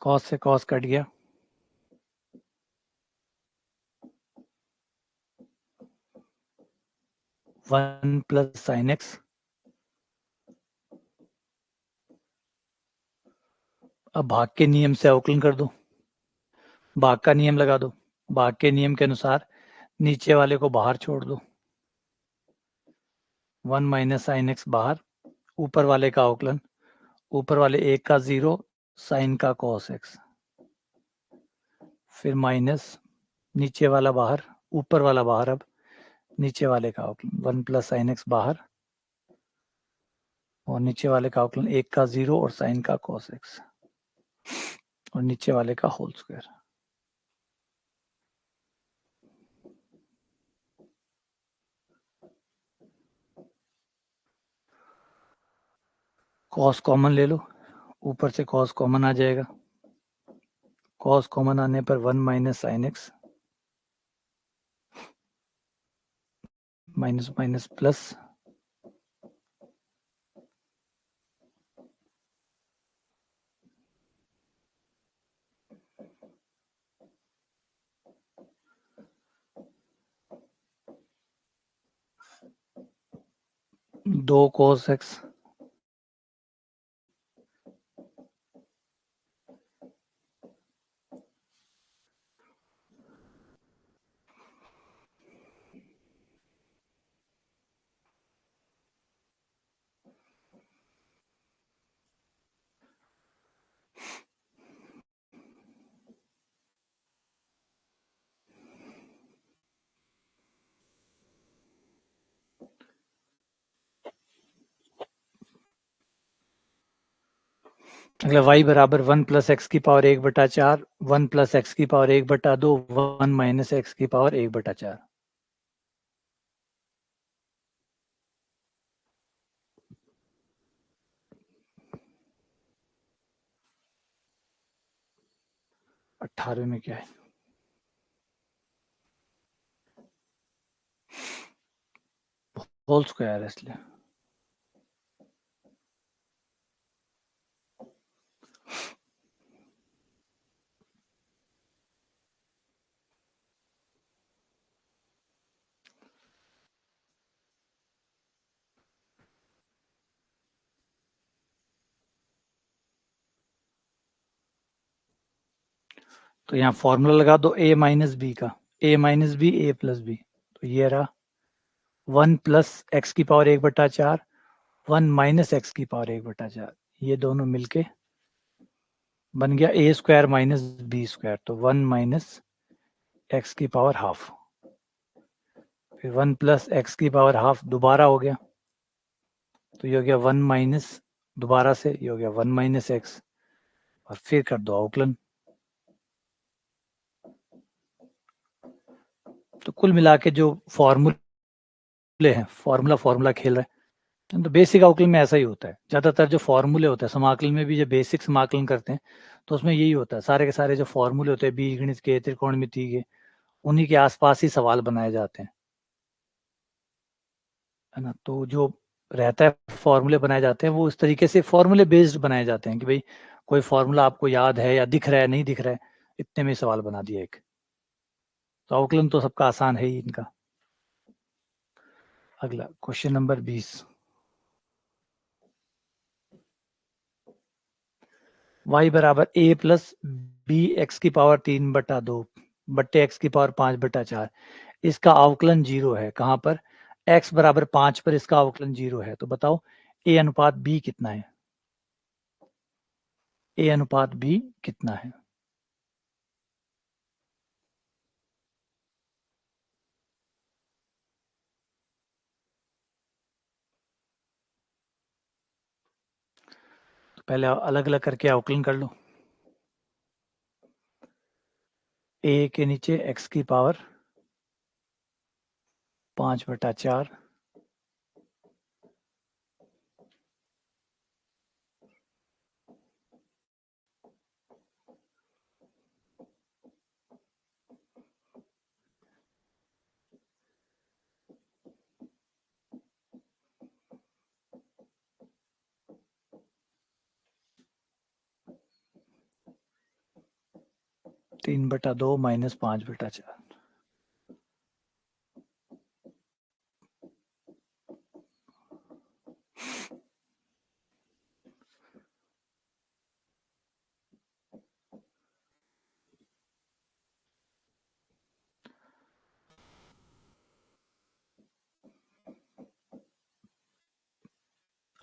कॉस से कॉस कट गया, 1 प्लस साइन एक्स। अब भाग के नियम से अवकलन कर दो, भाग का नियम लगा दो। भाग के नियम के अनुसार नीचे वाले को बाहर छोड़ दो, 1 माइनस साइन एक्स बाहर, ऊपर वाले का अवकलन, ऊपर वाले एक का 0, साइन का कॉस एक्स, फिर माइनस नीचे वाला बाहर, ऊपर वाला बाहर, अब नीचे वाले का अवकलन 1 प्लस साइन एक्स बाहर, और नीचे वाले का अवकलन एक का 0 और साइन का कॉस एक्स, और नीचे वाले का होल स्क्वायर। कॉस कॉमन ले लो, ऊपर से कॉस कॉमन आ जाएगा, कॉस कॉमन आने पर 1 minus sine x, minus minus plus, दो कॉस एक्स, अगला y बराबर 1 प्लस एक्स की पावर 1/4, 1 प्लस एक्स की पावर 1/2, 1 माइनस एक्स की पावर 1/4। अट्ठारह में क्या है, होल स्क्वायर है इसलिए। तो यहाँ फॉर्मूला लगा दो a माइनस बी का, a minus B A plus B, तो ये रहा 1 प्लस एक्स की पावर 1/4, 1 माइनस एक्स की पावर 1/4, ये दोनों मिलके बन गया A square minus B square, तो 1 माइनस एक्स की पावर हाफ, फिर 1 प्लस एक्स की पावर हाफ दोबारा हो गया, तो ये हो गया 1 माइनस, दोबारा से ये हो गया 1 माइनस एक्स, और फिर कर दो अवकलन। तो कुल मिला के जो फॉर्मूले हैं, फॉर्मूला खेल रहा है, तो बेसिक अवकलन में ऐसा ही होता है। ज्यादातर जो फॉर्मूले होते हैं समाकलन में भी, जो बेसिक समाकलन करते हैं तो उसमें यही होता है, सारे के सारे जो फॉर्मूले होते हैं बीजगणित के, त्रिकोणमिति के, उन्हीं के आसपास ही सवाल बनाए जाते हैं, है ना। तो जो रहता है, फॉर्मूले बनाए जाते हैं वो इस तरीके से फॉर्मूले बेस्ड बनाए जाते हैं कि भाई कोई फॉर्मूला आपको याद है या दिख रहा है, नहीं दिख रहा है, इतने में सवाल बना दिया एक। तो अवकलन तो सबका आसान है ही इनका। अगला क्वेश्चन नंबर 20, y बराबर a प्लस बी एक्स की पावर 3/2 बट्टे एक्स की पावर 5/4, इसका अवकलन 0 है। कहाँ पर, x बराबर 5 पर इसका अवकलन 0 है। तो बताओ a अनुपात b कितना है, a अनुपात b कितना है। तो पहले अलग अलग करके अवकलन कर लो। a के नीचे x की पावर 5/4, 3/2 माइनस 5/4।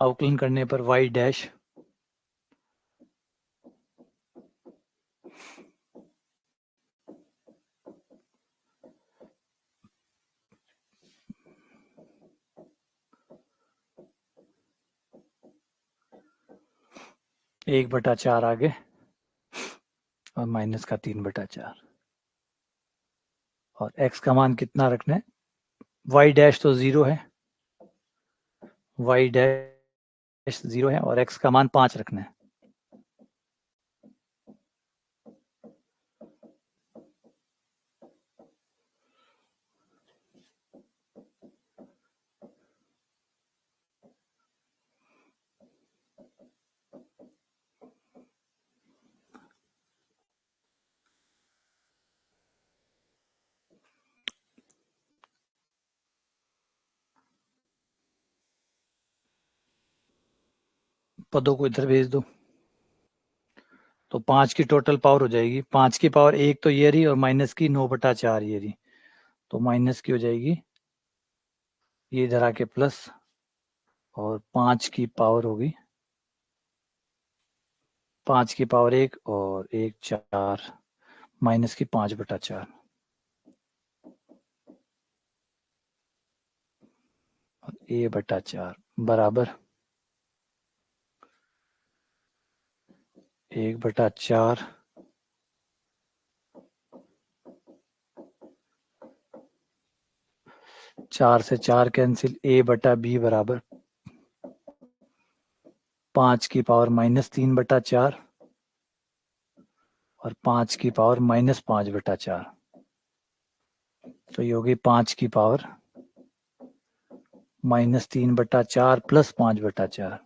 अवकलन करने पर y डैश एक बटा चार आगे और माइनस का 3/4 और x का मान कितना रखना है, y डैश तो 0 है, y डैश 0 है और x का मान 5 रखना है। पदों को इधर भेज दो तो 5 की टोटल पावर हो जाएगी, 5 की पावर 1 तो ये रही और माइनस की 9/4 ये रही, तो माइनस की हो जाएगी, ये इधर आके प्लस और 5 की पावर होगी 5 की पावर 1 और 1 4 माइनस की 5/4 और a/4 बराबर 1/4 4 से 4 कैंसिल, a/b बराबर 5 की पावर माइनस 3/4 और 5 की पावर माइनस 5/4, तो ये होगी 5 की पावर माइनस 3/4 प्लस 5/4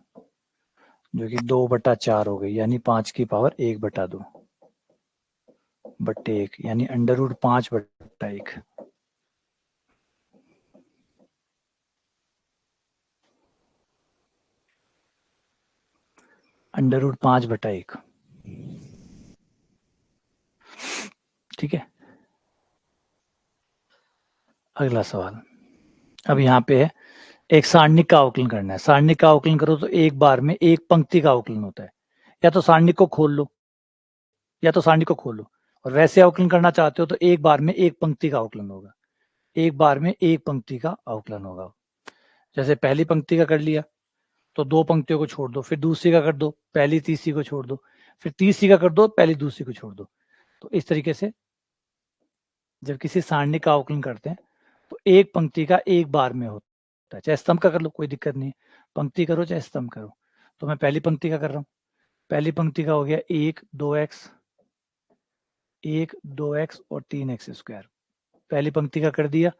जो कि 2/4 हो गई, यानी 5 की पावर 1/2 बट्टे 1 यानी √5/1 √5/1। ठीक है, अगला सवाल। अब यहाँ पे है एक सारणिक का अवकलन करना है। सारणिक का अवकलन करो तो एक बार में एक पंक्ति का अवकलन होता है, या तो सारणिक को खोल लो या तो सारणिक को खोलो, और वैसे अवकलन करना चाहते हो तो एक बार में एक पंक्ति का अवकलन होगा, एक बार में एक पंक्ति का अवकलन होगा। जैसे पहली पंक्ति का कर लिया तो दो पंक्तियों को छोड़ दो, फिर दूसरी का कर दो, पहली तीसरी को छोड़ दो, फिर तीसरी का कर दो, पहली दूसरी को छोड़ दो। तो इस तरीके से जब किसी सारणी का अवकलन करते हैं तो एक पंक्ति का एक बार में होता है। चाहे स्तंभ का कर लो, कोई दिक्कत नहीं, पंक्ति करो चाहे स्तंभ करो। तो मैं पहली पंक्ति का कर रहा हूँ। पहली पंक्ति का हो गया 1 2x और 3x²। पहली पंक्ति का कर दिया,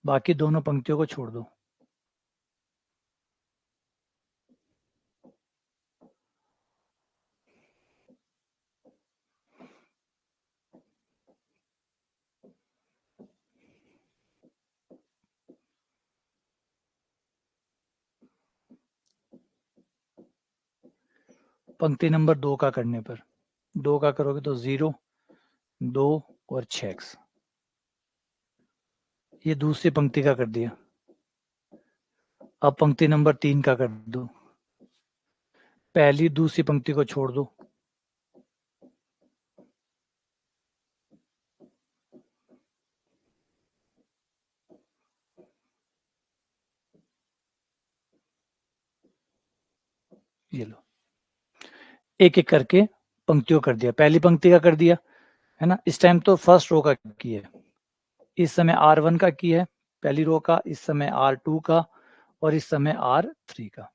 बाकी दोनों पंक्तियों को छोड़ दो। पंक्ति नंबर 2 का करने पर 2 का करोगे तो 0 2 और 6x। ये दूसरी पंक्ति का कर दिया। अब पंक्ति नंबर 3 का कर दो, पहली दूसरी पंक्ति को छोड़ दो, ये लो, एक एक करके पंक्तियों कर दिया। पहली पंक्ति का कर दिया है ना, इस टाइम तो फर्स्ट रो का किया है, इस समय R1 का किया है पहली रो का, इस समय R2 का और इस समय R3 का।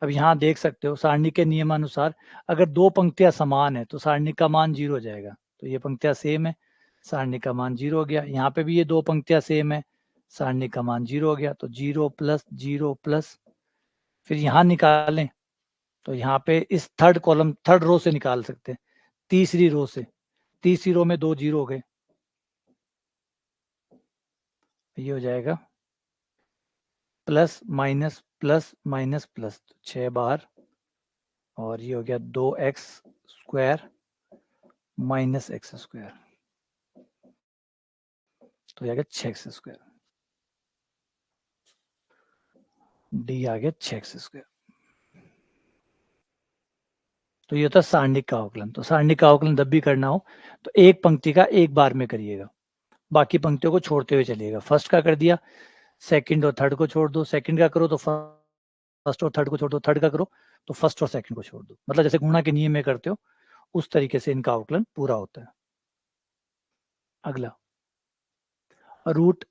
अब यहाँ देख सकते हो सारणी के नियमानुसार अगर दो पंक्तियां समान है तो सारणी का मान 0 हो जाएगा। तो ये पंक्तियां सेम है, सारणी का मान 0 हो गया। यहाँ पे भी ये दो पंक्तियां सेम है, सारणी का मान 0 हो गया। तो 0 प्लस 0 प्लस, फिर यहाँ निकालें तो यहाँ पे इस थर्ड कॉलम थर्ड रो से निकाल सकते हैं, तीसरी रो से तीसरी रो में 2 जीरो हो गए, ये हो जाएगा plus minus plus minus plus, 6 बार, और ये हो गया 2x square minus x square, तो आ गया 6x स्क्वायर। डी आ गया 6x स्क्वायर। तो ये होता है सारणिक का अवकलन। तो सारणिक का अवकलन जब भी करना हो तो एक पंक्ति का एक बार में करिएगा, बाकी पंक्तियों को छोड़ते हुए चलिएगा। फर्स्ट का कर दिया, सेकंड और थर्ड को छोड़ दो, सेकंड का करो तो फर्स्ट और थर्ड को छोड़ दो, थर्ड का करो तो फर्स्ट और सेकंड को छोड़ दो, मतलब जैसे गुणा के नियम में करते हो उस तरीके से इनका अवकलन पूरा होता है। अगला, रूट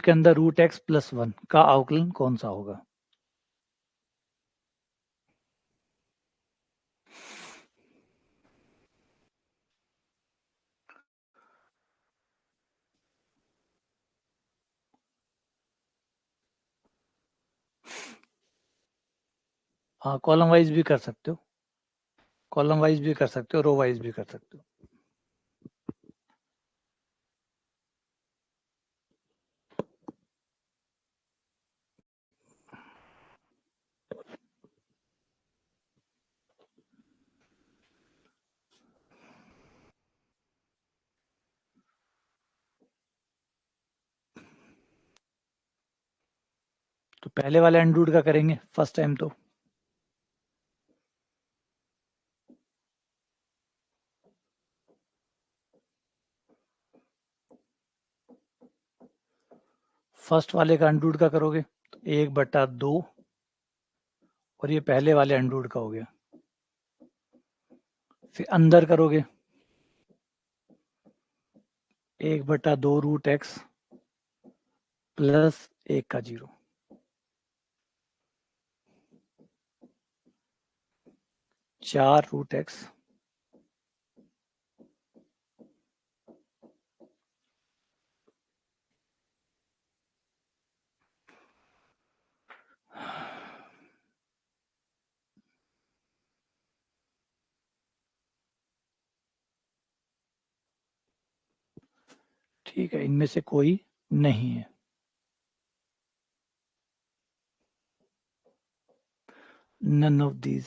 के अंदर रूट एक्स प्लस 1 का अवकलन कौन सा होगा? हाँ, कॉलम वाइज भी कर सकते हो, कॉलम वाइज भी कर सकते हो, रो वाइज भी कर सकते हो। तो पहले वाले अंडर रूट का करेंगे फर्स्ट टाइम। तो फर्स्ट वाले का अंडर रूट का करोगे तो 1/2, और ये पहले वाले अंडर रूट का हो गया। फिर अंदर करोगे 1/2 रूट एक्स प्लस 1 का 0, चार रूट एक्स ठीक है, इनमें से कोई नहीं है। None of these.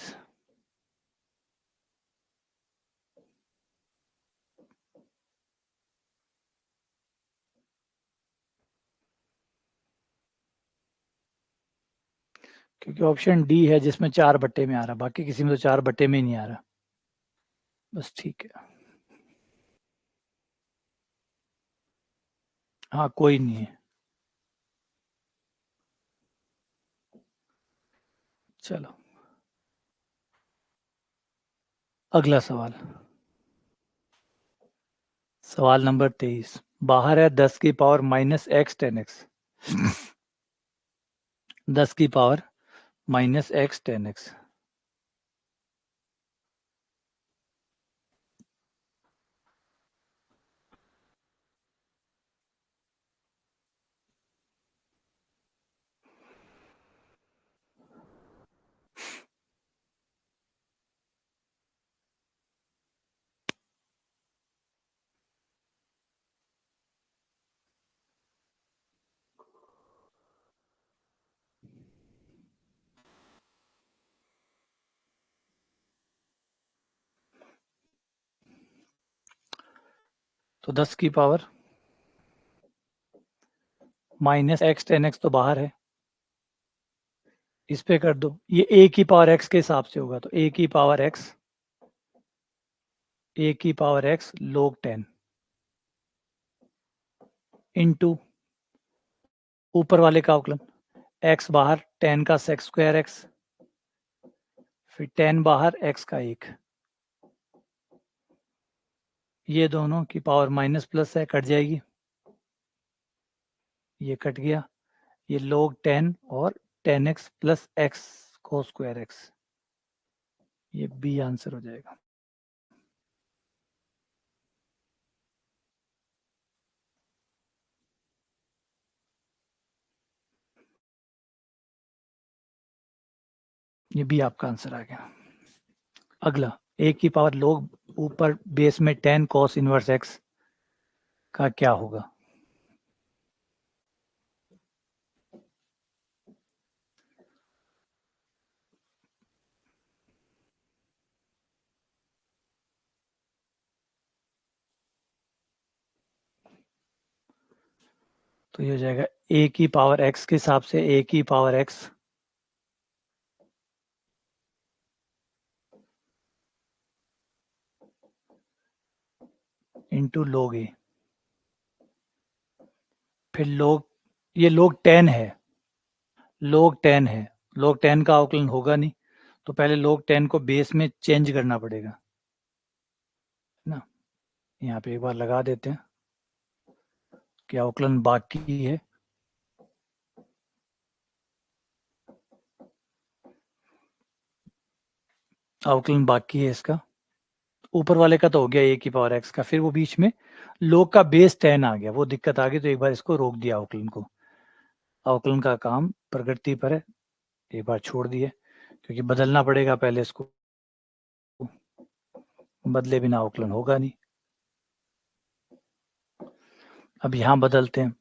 क्योंकि ऑप्शन डी है जिसमें 4/में आ रहा, बाकी किसी में तो 4/में ही नहीं आ रहा। बस ठीक है, हाँ कोई नहीं है। चलो अगला सवाल, सवाल नंबर 23। बाहर है 10 की पावर माइनस एक्स 10x, 10 की पावर माइनस एक्स 10x। तो 10 की पावर माइनस एक्स 10x तो बाहर है, इस पे कर दो, ये a की पावर x के हिसाब से होगा, तो a की पावर x log 10 इंटू ऊपर वाले का अवकलन x बाहर 10 का सेक स्क्वायर x, फिर 10 बाहर x का 1, ये दोनों की पावर माइनस प्लस है, कट जाएगी, ये कट गया, ये log 10 और 10x प्लस x को स्क्वायर x, ये बी आंसर हो जाएगा। ये बी आपका आंसर आ गया। अगला, ए की पावर log ऊपर बेस में 10 cos इनवर्स x का क्या होगा? तो ये हो जाएगा a की पावर x के हिसाब से a की power x into log a, फिर log, ये log 10 है, log 10 है, log 10 का अवकलन होगा नहीं, तो पहले log 10 को बेस में चेंज करना पड़ेगा ना। यहाँ पे एक बार लगा देते हैं कि अवकलन बाकी है। अवकलन बाकी है इसका, ऊपर वाले का तो हो गया ए की पावर एक्स का, फिर वो बीच में log का बेस 10 आ गया, वो दिक्कत आ गई, तो एक बार इसको रोक दिया अवकलन को। अवकलन का काम प्रकृति पर है, एक बार छोड़ दिए, क्योंकि बदलना पड़ेगा पहले इसको, बदले बिना अवकलन होगा नहीं। अब यहां बदलते हैं,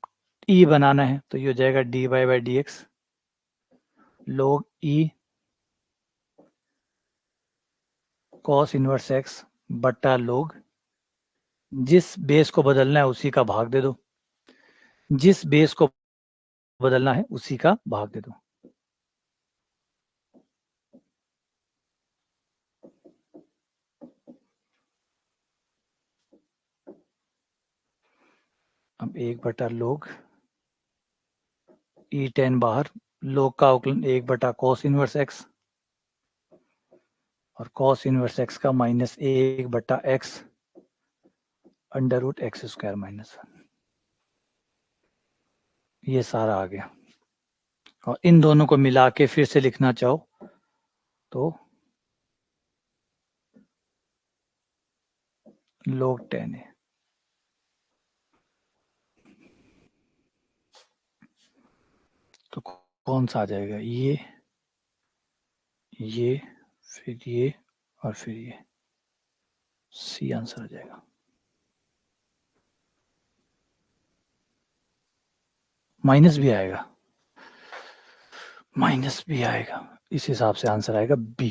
ई बनाना है, तो ये हो जाएगा dy by D x log E cos inverse x बट्टा log, जिस बेस को बदलना है उसी का भाग दे दो, जिस बेस को बदलना है उसी का भाग दे दो। अब 1/log E10 बाहर, log का अवकलन 1/cos इनवर्स एक्स और cos इनवर्स एक्स का minus 1/x under root X square minus, ये सारा आ गया। और इन दोनों को मिला के फिर से लिखना चाहो तो log 10 है। तो कौन सा आ जाएगा? ये फिर ये और फिर ये, सी आंसर आ जाएगा। माइनस भी आएगा, माइनस भी आएगा, इस हिसाब से आंसर आएगा बी,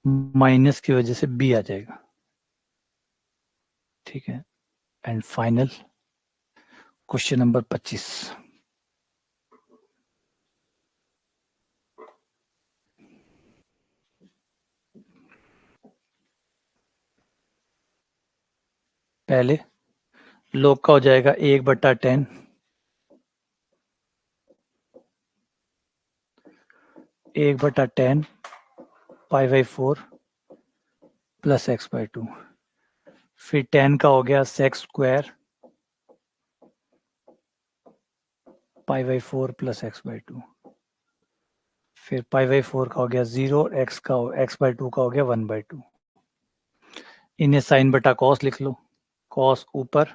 माइनस की वजह से बी आ जाएगा। ठीक है, एंड फाइनल क्वेश्चन नंबर 25। पहले log का हो जाएगा 1/10 1/10 pi by 4 plus x by 2, फिर 10 का हो गया sex square pi by 4 plus x by 2, फिर पाई बाई 4 का हो गया 0, एक्स बाई 2 का हो गया 1/2। इन्हें साइन बटा कॉस लिख लो, कॉस ऊपर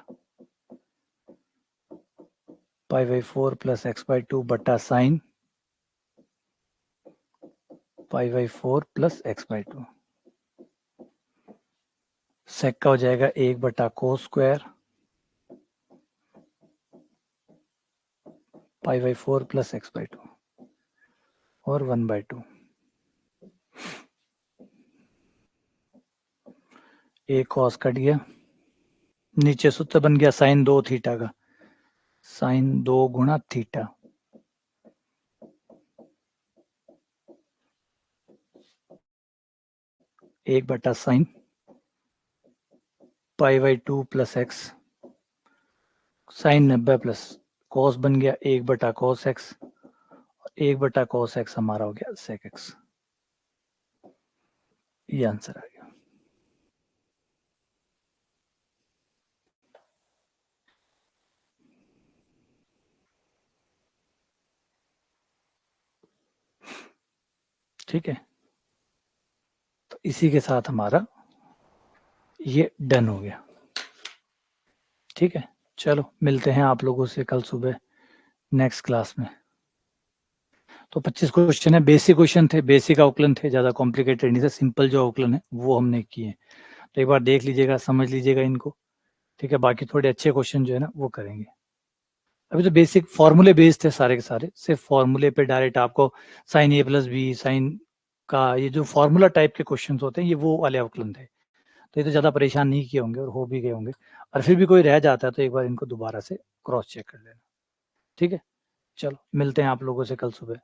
pi by 4 plus x by 2 बटा sine pi by 4 plus x by 2। सेक का हो जाएगा 1/cos square pi by 4 plus x by 2 और 1/2। एक कॉस कट गया, नीचे सूत्र बन गया साइन 2 थीटा का, साइन 2 गुणा थीटा, एक बटा sine pi by 2 plus X, sine 90 plus cos बन गया 1/cos एक्स, 1/cos एक्स हमारा हो गया सेक एक्स, ये आंसर आ गया। ठीक है, तो इसी के साथ हमारा ये डन हो गया। ठीक है, चलो मिलते हैं आप लोगों से कल सुबह नेक्स्ट क्लास में। तो 25 क्वेश्चन है, बेसिक क्वेश्चन थे, बेसिक अवकलन थे, ज़्यादा कॉम्प्लिकेटेड नहीं थे, सिंपल जो अवकलन है वो हमने किए। तो एक बार देख लीजिएगा, समझ लीजिएगा इनको, ठीक है। बाकी थोड़े अच्छे क्वेश्चन जो है ना वो करेंगे। अभी तो बेसिक फॉर्मूले बेस्ड थे सारे के सारे, सिर्फ फॉर्मूले पे डायरेक्ट आपको साइन ए प्लस बी, साइन का ये जो फॉर्मूला टाइप के क्वेश्चन होते हैं, ये वो वाले अवकलन थे। तो ये तो ज़्यादा परेशान नहीं किए होंगे और हो भी गए होंगे। और फिर भी कोई रह जाता है तो एक बार इनको दोबारा से क्रॉस चेक कर लेना, ठीक है। चलो मिलते हैं आप लोगों से कल सुबह।